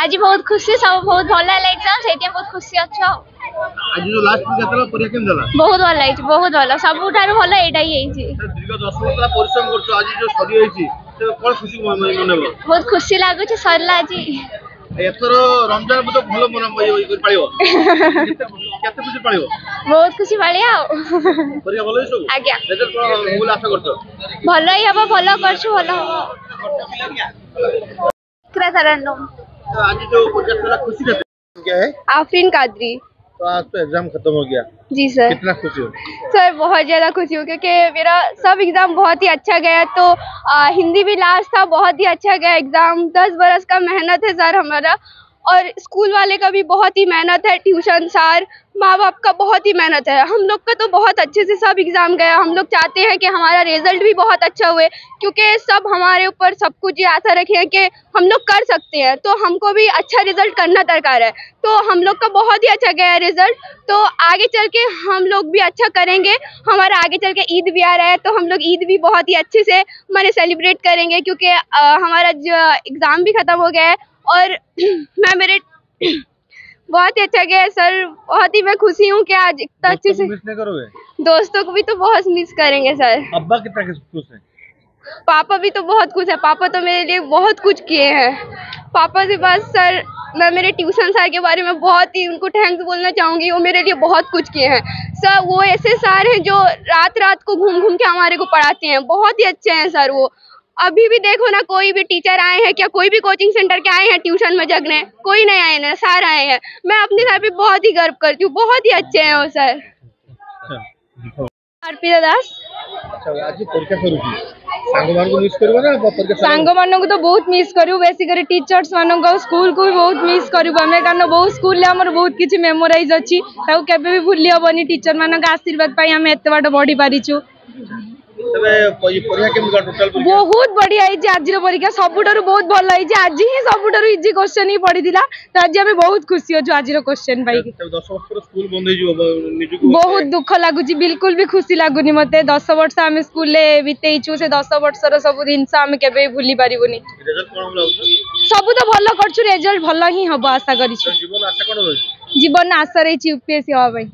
आज बहुत खुशी सब बहुत भल एग्जाम से बहुत खुशी अच्छा आज जो लास्ट केतला परीक्षा केम देला बहुत भल बहुत भल सबुठार भल एटा ही दीर्घ 10 वर्ष परिश्रम करछो आज जो सरी होईची से कोन खुशी मनेबो बहुत खुशी लागुची सरला आज एथरो रमजान तो भलो मन पाइबो केते खुशी पाइबो बहुत खुशी पालिया परीक्षा भलो सब आज्ञा रिजल्ट कोन भूल आशा करछो भलो ही हबो भलो करछु भलो हबो तरन्नुम तो आज जो परीक्षा थोड़ा खुशी रहते क्या है आफरीन कादरी। तो आज तो एग्जाम खत्म हो गया जी सर। कितना खुशी हो सर बहुत ज़्यादा खुशी हूँ क्योंकि मेरा सब एग्ज़ाम बहुत ही अच्छा गया। तो हिंदी भी लास्ट था, बहुत ही अच्छा गया एग्ज़ाम। 10 बरस का मेहनत है सर हमारा, और स्कूल वाले का भी बहुत ही मेहनत है, ट्यूशन सर माँ बाप का बहुत ही मेहनत है। हम लोग का तो बहुत अच्छे से सब एग्ज़ाम गया। हम लोग चाहते हैं कि हमारा रिजल्ट भी बहुत अच्छा हुए, क्योंकि सब हमारे ऊपर सब कुछ ये आशा रखे हैं कि हम लोग कर सकते हैं, तो हमको भी अच्छा रिजल्ट करना दरकार है। तो हम लोग का बहुत ही अच्छा गया रिजल्ट, तो आगे चल के हम लोग भी अच्छा करेंगे। हमारा आगे चल के ईद भी आ रहा है, तो हम लोग ईद भी बहुत ही अच्छे से मैंने सेलिब्रेट करेंगे, क्योंकि हमारा जो एग्ज़ाम भी ख़त्म हो गया है और मैं मेरे बहुत ही अच्छा गया सर। बहुत ही मैं खुशी हूँ कि आज इतना अच्छे से। मिस नहीं करोगे? दोस्तों को भी तो बहुत मिस करेंगे सर। अब्बा कितना खुश है? पापा भी तो बहुत खुश है। पापा तो मेरे लिए बहुत कुछ किए हैं। पापा से बस सर मैं मेरे ट्यूशन सर के बारे में बहुत ही उनको थैंक्स बोलना चाहूँगी। वो मेरे लिए बहुत कुछ किए हैं सर। वो ऐसे सर हैं जो रात रात को घूम घूम के हमारे को पढ़ाते हैं। बहुत ही अच्छे हैं सर वो। अभी भी देखो ना, कोई भी टीचर आए हैं क्या, कोई भी कोचिंग सेंटर के आए हैं ट्यूशन में जगने, कोई नहीं आए ना, सर आए हैं। मैं अपने सर पे बहुत ही गर्व करती हूँ। बहुत ही अच्छे हैं वो सर। अर्पिता दास। अच्छा, आज परीक्षा करूची सांग मान को मिस करबो ना परीक्षा सांग मान को तो बहुत मिस करू, बेसिकली टीचर्स मान को स्कूल को भी बहुत मिस करू हमें, कारण बहुत स्कूल ले हमर बहुत किछि मेमोराइज अछि। ताऊ केबे भी भूली हबनी। टीचर मान का आशीर्वाद पाई हमें एते बाट बढ़ी पारिछु। तबे परीक्षा केम गया टोटल परीक्षा? बहुत बढ़िया है। आज परीक्षा सबुठारु बहुत भल है। आज ही सबुठारु इजी क्वेश्चन ही पड़ीला, तो आज हमें बहुत खुशी होछु आज क्वेश्चन पाई। 10 वर्ष स्कूल बंद हो जिवो निजुको बहुत दुख लागुची, बिल्कुल भी खुशी लागुनी मते। 10 वर्ष आम स्कूल ले बितेइछु, से 10 वर्षर सब जिनस आम केबे भूली पारिबुनी। रिजल्ट कोन होला? सब तो भल करछु, रिजल्ट भल ही हबो आशा करिछु। जीवन आशा कोन होय? जीवन आशा रही यूपीएससी हवा भाई।